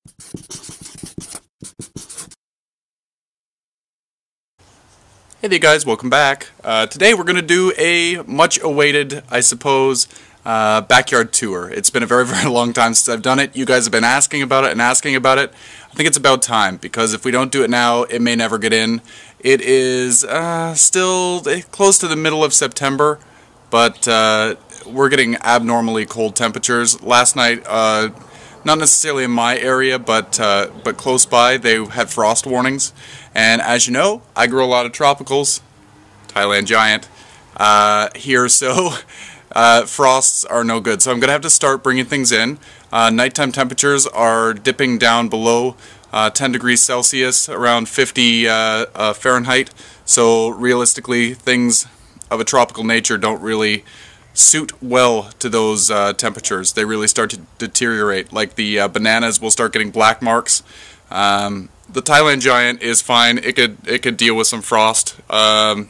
Hey there guys, welcome back. Today we're going to do a much awaited, I suppose, backyard tour. It's been a very, very long time since I've done it. You guys have been asking about it and asking about it. I think it's about time, because if we don't do it now, it may never get in. It is still close to the middle of September, but we're getting abnormally cold temperatures. Last night, not necessarily in my area, but close by, they had frost warnings. And as you know, I grow a lot of tropicals, Thailand Giant, here, so frosts are no good. So I'm going to have to start bringing things in. Nighttime temperatures are dipping down below 10 degrees Celsius, around 50 Fahrenheit. So realistically, things of a tropical nature don't really suit well to those temperatures. They really start to deteriorate. Like the bananas will start getting black marks. The Thailand Giant is fine. It could deal with some frost. The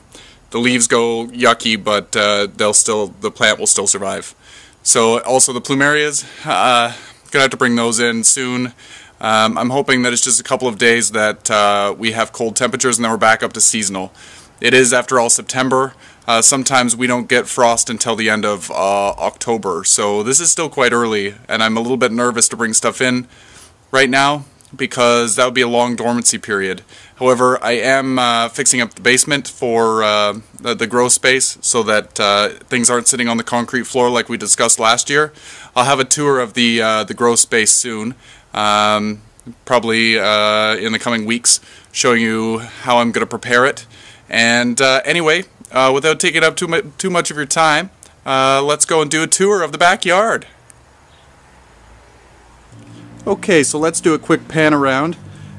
leaves go yucky, but the plant will still survive. So also the Plumerias, gonna have to bring those in soon. I'm hoping that it's just a couple of days that we have cold temperatures and then we're back up to seasonal. It is, after all, September. Sometimes we don't get frost until the end of October, so this is still quite early, and I'm a little bit nervous to bring stuff in right now, because that would be a long dormancy period. However, I am fixing up the basement for the grow space so that things aren't sitting on the concrete floor like we discussed last year. I'll have a tour of the grow space soon, probably in the coming weeks, showing you how I'm going to prepare it. And anyway, without taking up too much of your time, let's go and do a tour of the backyard. Okay, so let's do a quick pan around.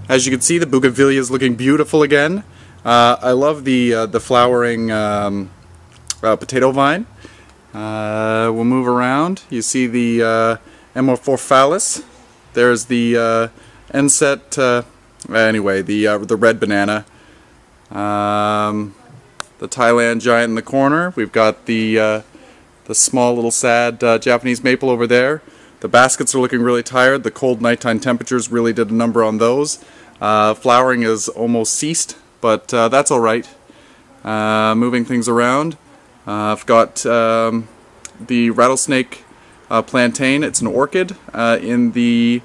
As you can see, the Bougainvillea is looking beautiful again. I love the flowering potato vine. We'll move around. You see the Amorphophallus. There's the Enset. Anyway, the red banana. The Thailand Giant in the corner. We've got the small little sad Japanese maple over there. The baskets are looking really tired. The cold nighttime temperatures really did a number on those. Flowering is almost ceased, but that's alright. Moving things around. I've got the rattlesnake plantain. It's an orchid in the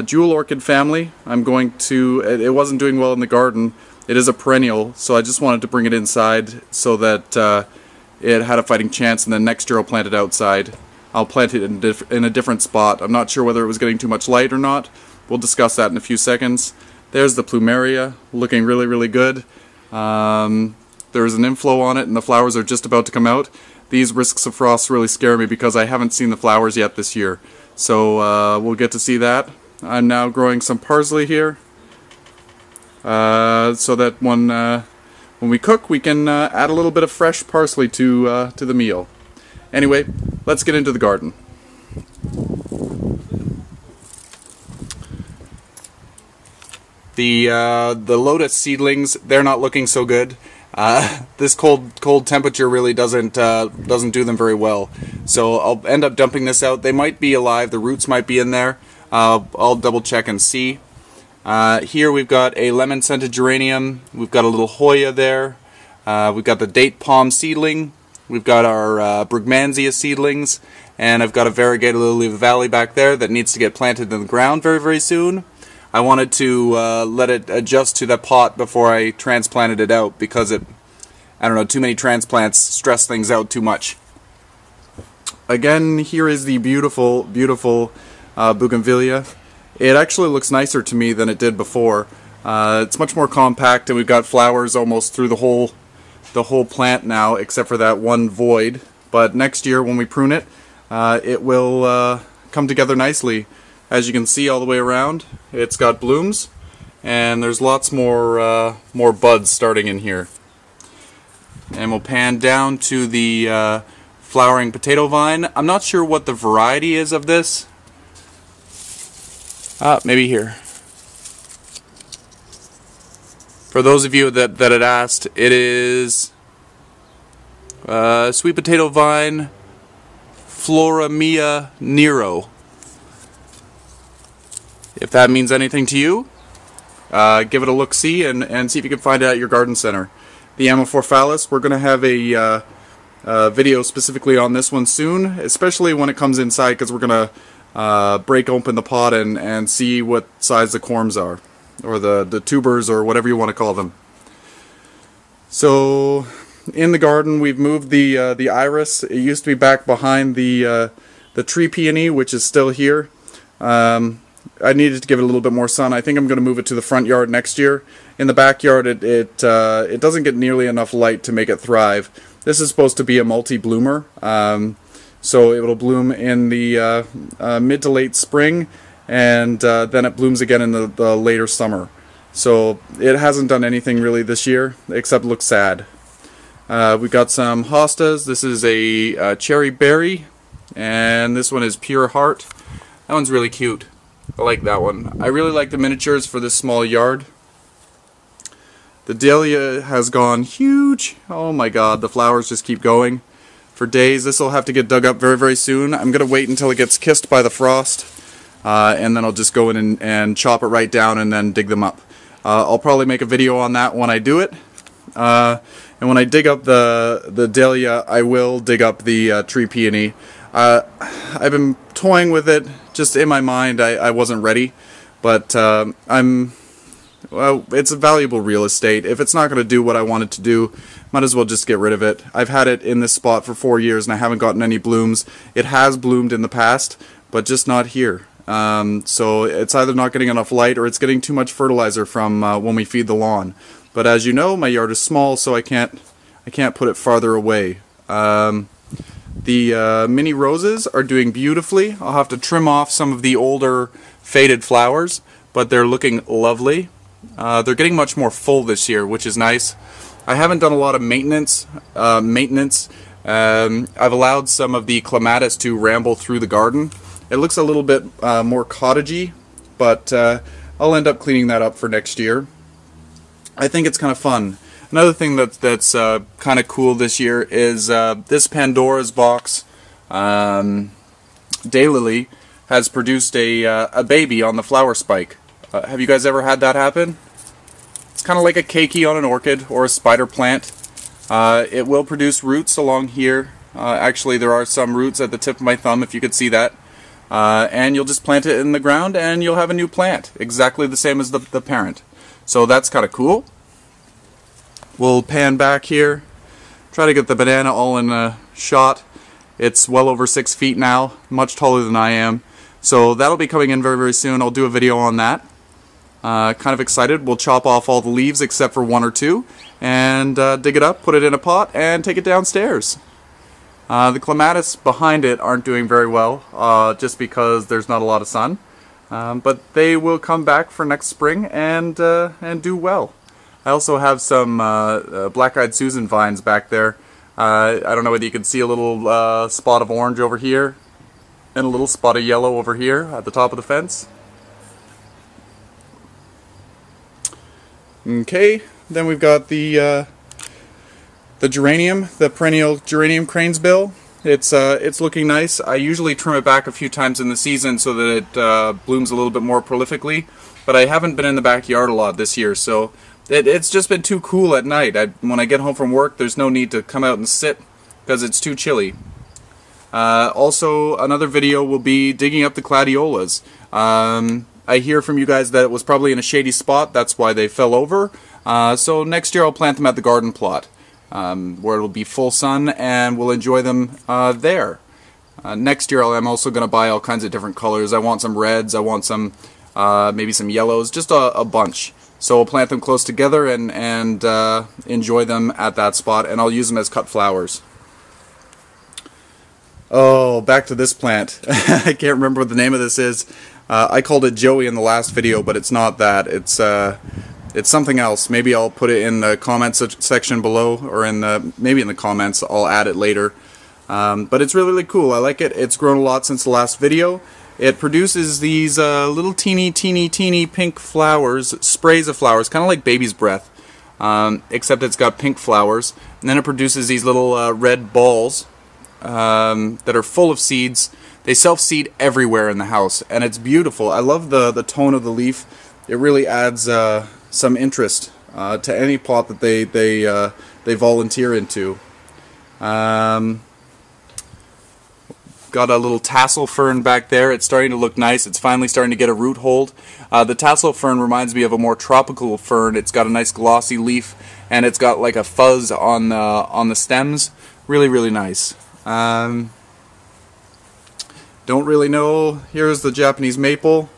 jewel orchid family. It wasn't doing well in the garden. It is a perennial, so I just wanted to bring it inside so that it had a fighting chance, and then next year I'll plant it outside. I'll plant it in a different spot. I'm not sure whether it was getting too much light or not. We'll discuss that in a few seconds. There's the Plumeria, looking really, really good. There's an inflow on it, and the flowers are just about to come out. These risks of frost really scare me because I haven't seen the flowers yet this year. So we'll get to see that. I'm now growing some parsley here, so that when we cook, we can add a little bit of fresh parsley to the meal. Anyway, let's get into the garden. The Lotus seedlings, they're not looking so good. This cold temperature really doesn't do them very well. So I'll end up dumping this out. They might be alive. The roots might be in there. I'll double check and see. Here we've got a lemon-scented geranium. We've got a little Hoya there. We've got the date palm seedling. We've got our Bougainvillea seedlings, and I've got a variegated lily of the valley back there that needs to get planted in the ground very, very soon. I wanted to let it adjust to the pot before I transplanted it out, because I don't know, too many transplants stress things out too much. Again, here is the beautiful, beautiful Bougainvillea. It actually looks nicer to me than it did before. It's much more compact, and we've got flowers almost through the whole plant now, except for that one void. But next year, when we prune it, it will come together nicely. As you can see all the way around, it's got blooms, and there's lots more buds starting in here. And we'll pan down to the flowering potato vine. I'm not sure what the variety is of this. Maybe here. For those of you that had asked, it is sweet potato vine Floramia Nero. If that means anything to you, give it a look-see and see if you can find it at your garden center. The Amorphophallus, we're going to have a video specifically on this one soon, especially when it comes inside, because we're going to break open the pot and see what size the corms are, or the tubers, or whatever you want to call them. So in the garden we've moved the iris. It used to be back behind the tree peony, which is still here. I needed to give it a little bit more sun. I think I'm going to move it to the front yard next year. In the backyard it doesn't get nearly enough light to make it thrive. This is supposed to be a multi-bloomer, so it will bloom in the mid to late spring, and then it blooms again in the later summer. So it hasn't done anything really this year, except look sad. We've got some hostas. This is a cherry berry, and this one is pure heart. That one's really cute. I like that one. I really like the miniatures for this small yard. The Dahlia has gone huge. Oh my god, the flowers just keep going for days. This will have to get dug up very, very soon. I'm going to wait until it gets kissed by the frost, and then I'll just go in and chop it right down and then dig them up. I'll probably make a video on that when I do it. And when I dig up the Dahlia, I will dig up the tree peony. I've been toying with it, just in my mind. I wasn't ready, but well, it's a valuable real estate. If it's not going to do what I want it to do, might as well just get rid of it. I've had it in this spot for 4 years and I haven't gotten any blooms. It has bloomed in the past, but just not here. So it's either not getting enough light or it's getting too much fertilizer from when we feed the lawn. But as you know, my yard is small, so I can't put it farther away. The mini roses are doing beautifully. I'll have to trim off some of the older faded flowers, but they're looking lovely. They're getting much more full this year, which is nice. I haven't done a lot of maintenance. I've allowed some of the clematis to ramble through the garden. It looks a little bit more cottagey, but I'll end up cleaning that up for next year. I think it's kind of fun. Another thing that's kind of cool this year is this Pandora's box daylily has produced a baby on the flower spike. Have you guys ever had that happen? It's kind of like a keiki on an orchid or a spider plant. It will produce roots along here. Actually, there are some roots at the tip of my thumb, if you could see that. And you'll just plant it in the ground and you'll have a new plant, exactly the same as the parent. So that's kind of cool. We'll pan back here, try to get the banana all in a shot. It's well over 6 feet now, much taller than I am. So that'll be coming in very, very soon. I'll do a video on that. Kind of excited. We'll chop off all the leaves except for 1 or 2 and dig it up, put it in a pot, and take it downstairs. The clematis behind it aren't doing very well, just because there's not a lot of sun. But they will come back for next spring and do well. I also have some black-eyed Susan vines back there. I don't know whether you can see a little spot of orange over here and a little spot of yellow over here at the top of the fence. Okay, then we've got the geranium, the perennial geranium cranesbill. It's looking nice. I usually trim it back a few times in the season so that it blooms a little bit more prolifically, but I haven't been in the backyard a lot this year, so it's just been too cool at night. When I get home from work, there's no need to come out and sit because it's too chilly. Also, another video will be digging up the gladiolas. I hear from you guys that it was probably in a shady spot, that's why they fell over. So next year I'll plant them at the garden plot, where it'll be full sun and we'll enjoy them there. Next year I'm also going to buy all kinds of different colors. I want some reds, I want some maybe some yellows, just a bunch. So we'll plant them close together and enjoy them at that spot, and I'll use them as cut flowers. Oh, back to this plant. I can't remember what the name of this is. I called it Joey in the last video, but it's not that. It's something else. Maybe I'll put it in the comments section below, or maybe in the comments. I'll add it later. But it's really, really cool. I like it. It's grown a lot since the last video. It produces these little teeny pink flowers, sprays of flowers, kind of like baby's breath, except it's got pink flowers. And then it produces these little red balls that are full of seeds They self-seed everywhere in the house, and it's beautiful. I love the tone of the leaf. It really adds some interest to any plot that they volunteer into. Got a little Tassel Fern back there. It's starting to look nice. It's finally starting to get a root hold. The Tassel Fern reminds me of a more tropical fern. It's got a nice glossy leaf, and it's got like a fuzz on the stems. Really, really nice. Don't really know. Here's the Japanese maple.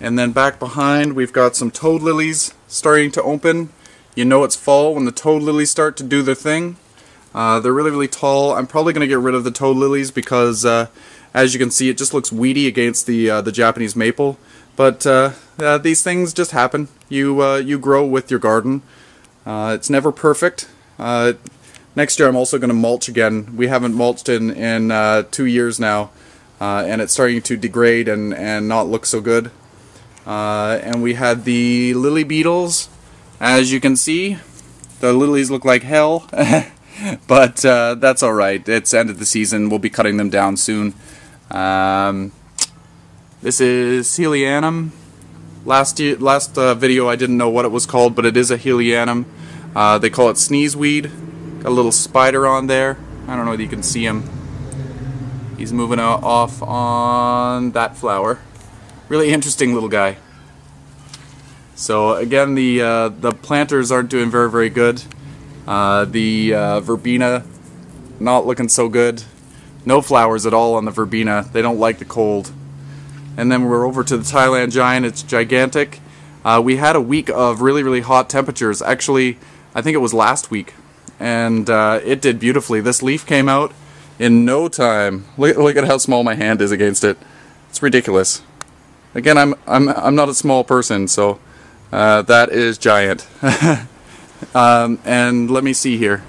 And then back behind we've got some toad lilies starting to open. You know it's fall when the toad lilies start to do their thing. They're really, really tall. I'm probably going to get rid of the toad lilies because, as you can see, it just looks weedy against the Japanese maple. But these things just happen. You grow with your garden. It's never perfect. Next year I'm also going to mulch again. We haven't mulched in 2 years now, and it's starting to degrade and not look so good. And we had the lily beetles. As you can see, the lilies look like hell. But that's alright. It's end of the season. We'll be cutting them down soon. This is Helianum. Last video I didn't know what it was called, but it is a Helianum. They call it sneezeweed. Got a little spider on there. I don't know if you can see him. He's moving off on that flower. Really interesting little guy. So again, the planters aren't doing very, very good. The verbena, not looking so good. No flowers at all on the verbena. They don't like the cold. And then we're over to the Thailand Giant. It's gigantic. We had a week of really, really hot temperatures. Actually, I think it was last week. And it did beautifully. This leaf came out in no time. Look at how small my hand is against it. It's ridiculous. Again, I'm not a small person, so that is giant. And let me see here.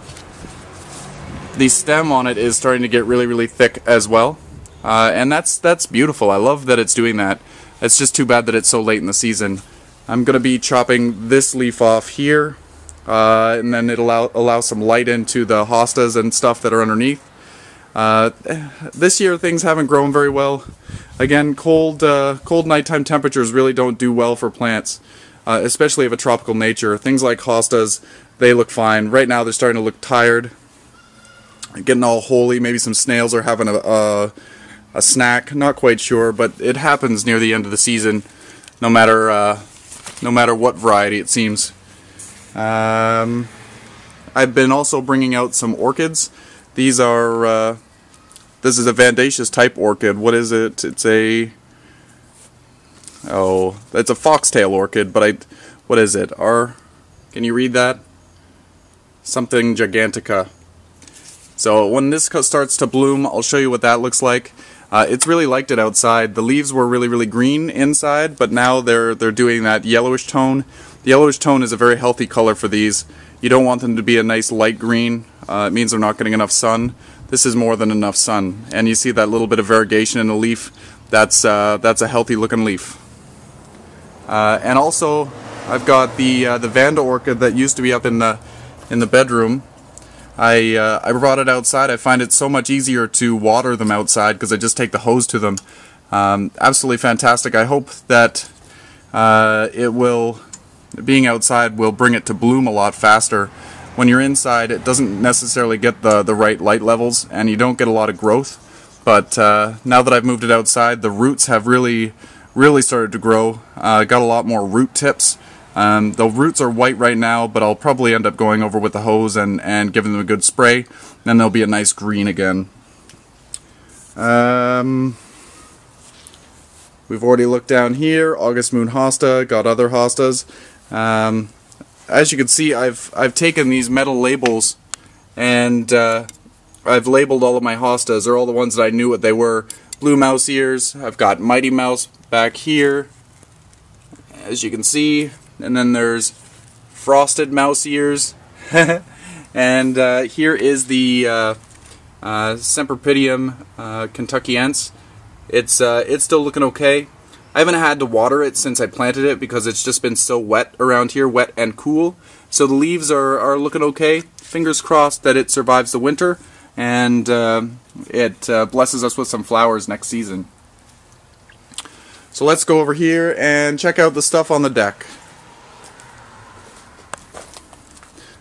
The stem on it is starting to get really, really thick as well. And that's beautiful. I love that it's doing that. It's just too bad that it's so late in the season. I'm going to be chopping this leaf off here, and then it'll allow some light into the hostas and stuff that are underneath. This year things haven't grown very well. Again, cold nighttime temperatures really don't do well for plants, especially of a tropical nature. Things like hostas, they look fine. Right now they're starting to look tired, getting all holy. Maybe some snails are having a snack. Not quite sure, but it happens near the end of the season, no matter what variety it seems. I've been also bringing out some orchids. These are this is a Vandaceous type orchid. What is it? It's a it's a Foxtail Orchid, but what is it? Can you read that? Something gigantica. So when this starts to bloom, I'll show you what that looks like. It's really liked it outside. The leaves were really, really green inside, but now they're doing that yellowish tone. The yellowish tone is a very healthy color for these. You don't want them to be a nice light green. It means they're not getting enough sun. This is more than enough sun, and you see that little bit of variegation in the leaf. That's a healthy looking leaf. And also, I've got the Vandal Orchid that used to be up in the bedroom. I brought it outside. I find it so much easier to water them outside because I just take the hose to them. Absolutely fantastic. I hope that being outside will bring it to bloom a lot faster. When you're inside, it doesn't necessarily get the right light levels, and you don't get a lot of growth. But now that I've moved it outside, the roots have really started to grow. Got a lot more root tips. The roots are white right now, but I'll probably end up going over with the hose and giving them a good spray. Then they'll be a nice green again. We've already looked down here. August Moon Hosta, got other hostas. As you can see, I've taken these metal labels and I've labeled all of my hostas. They're all the ones that I knew what they were. Blue mouse ears. I've got Mighty Mouse back here, as you can see. And then there's frosted mouse ears. And here is the Semperpedium Kentuckiense. It's still looking okay. I haven't had to water it since I planted it because it's just been so wet around here, wet and cool. So the leaves are looking okay. Fingers crossed that it survives the winter. and it blesses us with some flowers next season. So let's go over here and check out the stuff on the deck.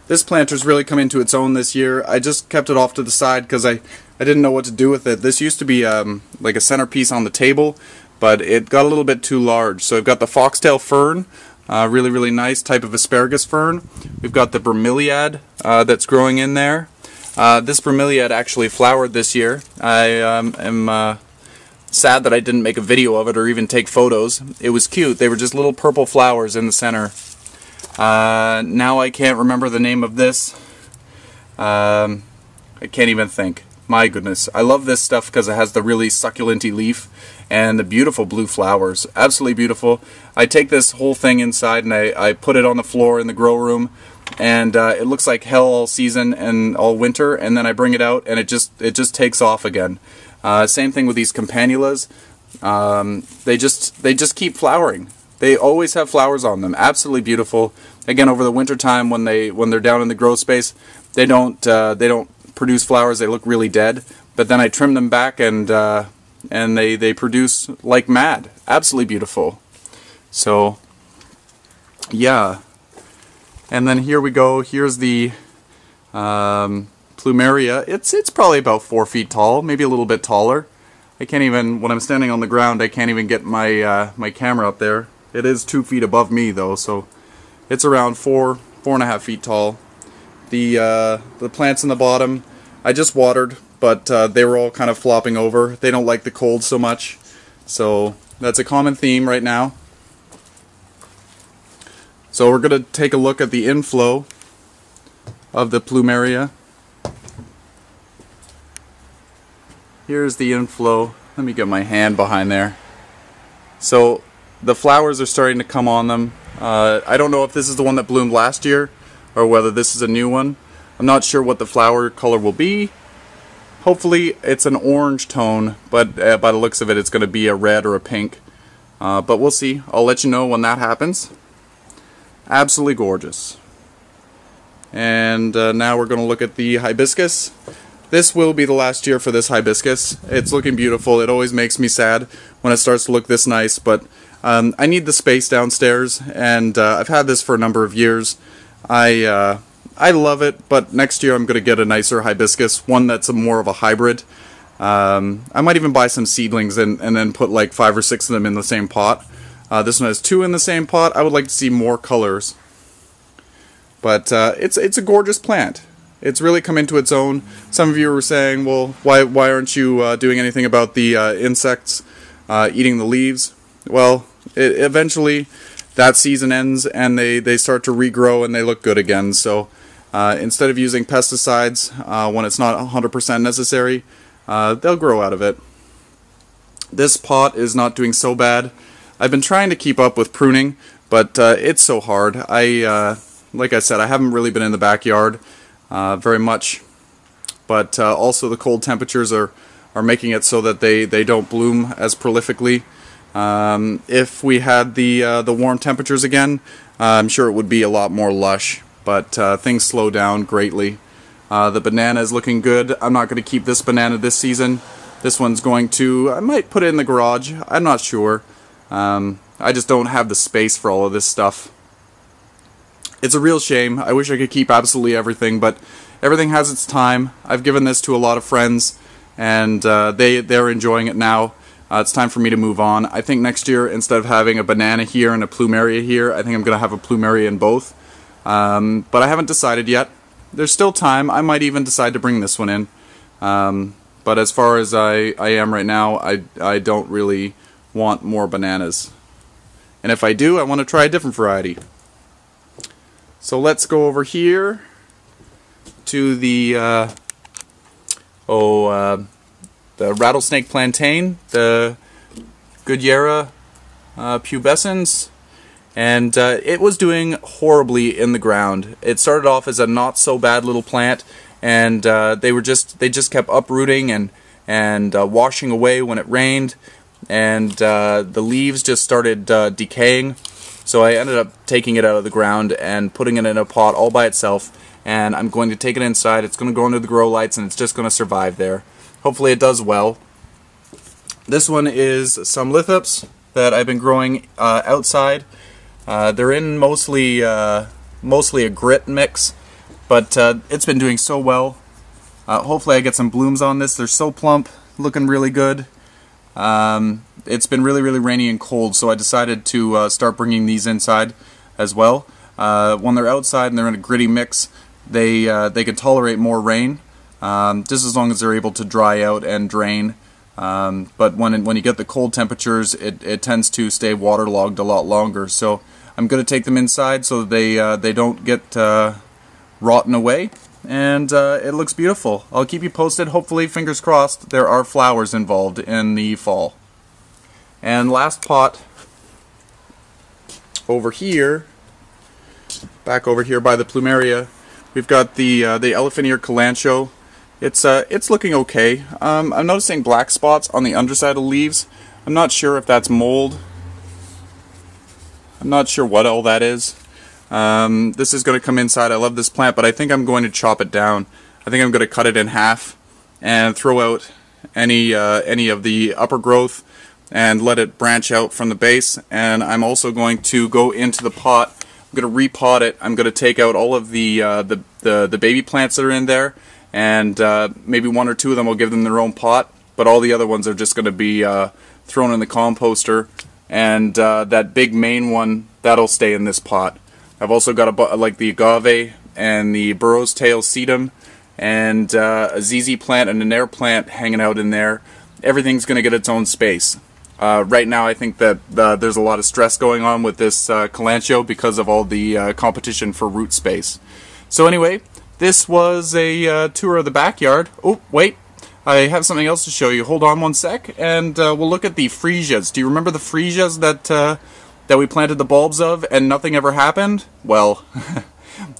This planter's really come into its own this year. I just kept it off to the side because I didn't know what to do with it. This used to be like a centerpiece on the table, but it got a little bit too large. So I've got the Foxtail Fern, really nice type of asparagus fern. We've got the bromeliad that's growing in there. This bromeliad actually flowered this year. I am sad that I didn't make a video of it or even take photos. It was cute. They were just little purple flowers in the center. Now I can't remember the name of this. I can't even think. My goodness. I love this stuff because it has the really succulent-y leaf and the beautiful blue flowers. Absolutely beautiful. I take this whole thing inside and I put it on the floor in the grow room, and it looks like hell all season and all winter, and then I bring it out and it just takes off again. Same thing with these campanulas. They just keep flowering. They always have flowers on them. Absolutely beautiful. Again, over the winter time when they're down in the grow space, they don't produce flowers. They look really dead. But then I trim them back and they produce like mad. Absolutely beautiful. So yeah. And then here we go. Here's the Plumeria. It's probably about 4 feet tall, maybe a little bit taller. I can't even, when I'm standing on the ground, I can't even get my my camera up there. It is 2 feet above me though, so it's around 4.5 feet tall. The plants in the bottom, I just watered, but they were all kind of flopping over. They don't like the cold so much, so that's a common theme right now. So we're going to take a look at the inflow of the Plumeria. Here's the inflow. Let me get my hand behind there. So the flowers are starting to come on them. I don't know if this is the one that bloomed last year or whether this is a new one. I'm not sure what the flower color will be. Hopefully it's an orange tone, but by the looks of it, it's going to be a red or a pink. But we'll see. I'll let you know when that happens. Absolutely gorgeous. And now we're going to look at the hibiscus. This will be the last year for this hibiscus. It's looking beautiful. It always makes me sad when it starts to look this nice, but I need the space downstairs, and I've had this for a number of years. I love it, but next year I'm going to get a nicer hibiscus, one that's more of a hybrid. I might even buy some seedlings and then put like 5 or 6 of them in the same pot. This one has 2 in the same pot. I would like to see more colors. But it's a gorgeous plant. It's really come into its own. Some of you were saying, well, why aren't you doing anything about the insects eating the leaves? Well, eventually that season ends and they start to regrow and they look good again. So instead of using pesticides when it's not 100% necessary, they'll grow out of it. This pot is not doing so bad. I've been trying to keep up with pruning, but it's so hard. Like I said, I haven't really been in the backyard very much, but also the cold temperatures are making it so that they don't bloom as prolifically. If we had the warm temperatures again, I'm sure it would be a lot more lush, but things slow down greatly. The banana is looking good. I'm not going to keep this banana this season. This one's going to, I might put it in the garage. I'm not sure. I just don't have the space for all of this stuff. It's a real shame. I wish I could keep absolutely everything, but everything has its time. I've given this to a lot of friends, and they're enjoying it now. It's time for me to move on. I think next year, instead of having a banana here and a plumeria here, I think I'm going to have a plumeria in both. But I haven't decided yet. There's still time. I might even decide to bring this one in. But as far as I am right now, I don't really want more bananas. And if I do, I want to try a different variety. So let's go over here to the rattlesnake plantain, the Goodyear pubescens, and it was doing horribly in the ground. It started off as a not so bad little plant, and they just kept uprooting and washing away when it rained, and the leaves just started decaying. So I ended up taking it out of the ground and putting it in a pot all by itself, and I'm going to take it inside. It's going to go into the grow lights, and it's just going to survive there. Hopefully it does well. This one is some lithops that I've been growing outside. They're in mostly a grit mix, but it's been doing so well. Hopefully I get some blooms on this. They're so plump, looking really good. It's been really rainy and cold, so I decided to start bringing these inside as well. When they're outside and they're in a gritty mix, they can tolerate more rain, just as long as they're able to dry out and drain. But when you get the cold temperatures, it tends to stay waterlogged a lot longer. So I'm going to take them inside so that they don't get rotten away, and it looks beautiful. I'll keep you posted. Hopefully, fingers crossed, there are flowers involved in the fall. And last pot over here, back over here by the Plumeria, we've got the Ear Kalanchoe. It's looking okay. I'm noticing black spots on the underside of the leaves. I'm not sure if that's mold. I'm not sure what all that is. This is going to come inside. I love this plant, but I think I'm going to chop it down. I think I'm going to cut it in half and throw out any of the upper growth and let it branch out from the base. And I'm also going to go into the pot. I'm going to repot it. I'm going to take out all of the baby plants that are in there, and maybe one or two of them will give them their own pot, but all the other ones are just going to be thrown in the composter, and that big main one, that'll stay in this pot. I've also got like the agave and the burro's tail sedum and a ZZ plant and an air plant hanging out in there. Everything's going to get its own space. Right now I think that there's a lot of stress going on with this Kalanchoe because of all the competition for root space. So anyway, this was a tour of the backyard. Oh, wait. I have something else to show you. Hold on one sec, and we'll look at the freesias. Do you remember the freesias that we planted the bulbs of and nothing ever happened? Well,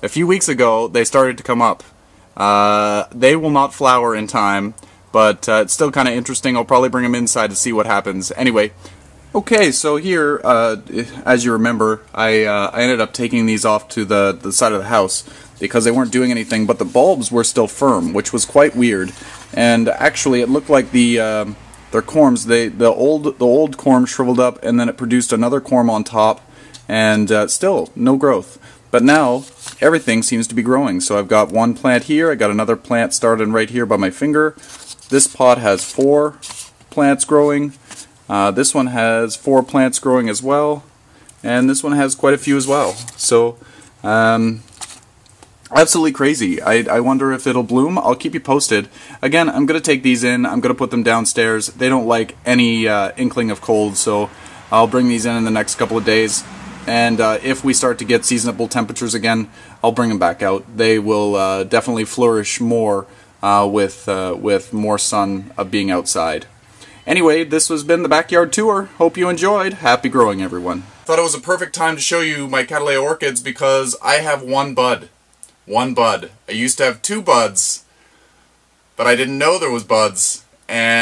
a few weeks ago they started to come up. They will not flower in time, but it's still kind of interesting. I'll probably bring them inside to see what happens. Anyway, okay, so here, as you remember, I ended up taking these off to the side of the house because they weren't doing anything, but the bulbs were still firm, which was quite weird. And actually, it looked like their corms, the old corm shriveled up, and then it produced another corm on top, and still no growth. But now everything seems to be growing. So I've got one plant here. I got another plant starting right here by my finger. This pot has 4 plants growing. This one has 4 plants growing as well, and this one has quite a few as well. So absolutely crazy. I wonder if it'll bloom. I'll keep you posted. Again, I'm going to take these in. I'm going to put them downstairs. They don't like any inkling of cold, so I'll bring these in the next couple of days. And if we start to get seasonable temperatures again, I'll bring them back out. They will definitely flourish more with more sun of being outside. Anyway, this has been the backyard tour. Hope you enjoyed. Happy growing, everyone. Thought it was a perfect time to show you my Cattleya orchids because I have one bud. One bud. I used to have 2 buds, but I didn't know there was buds, and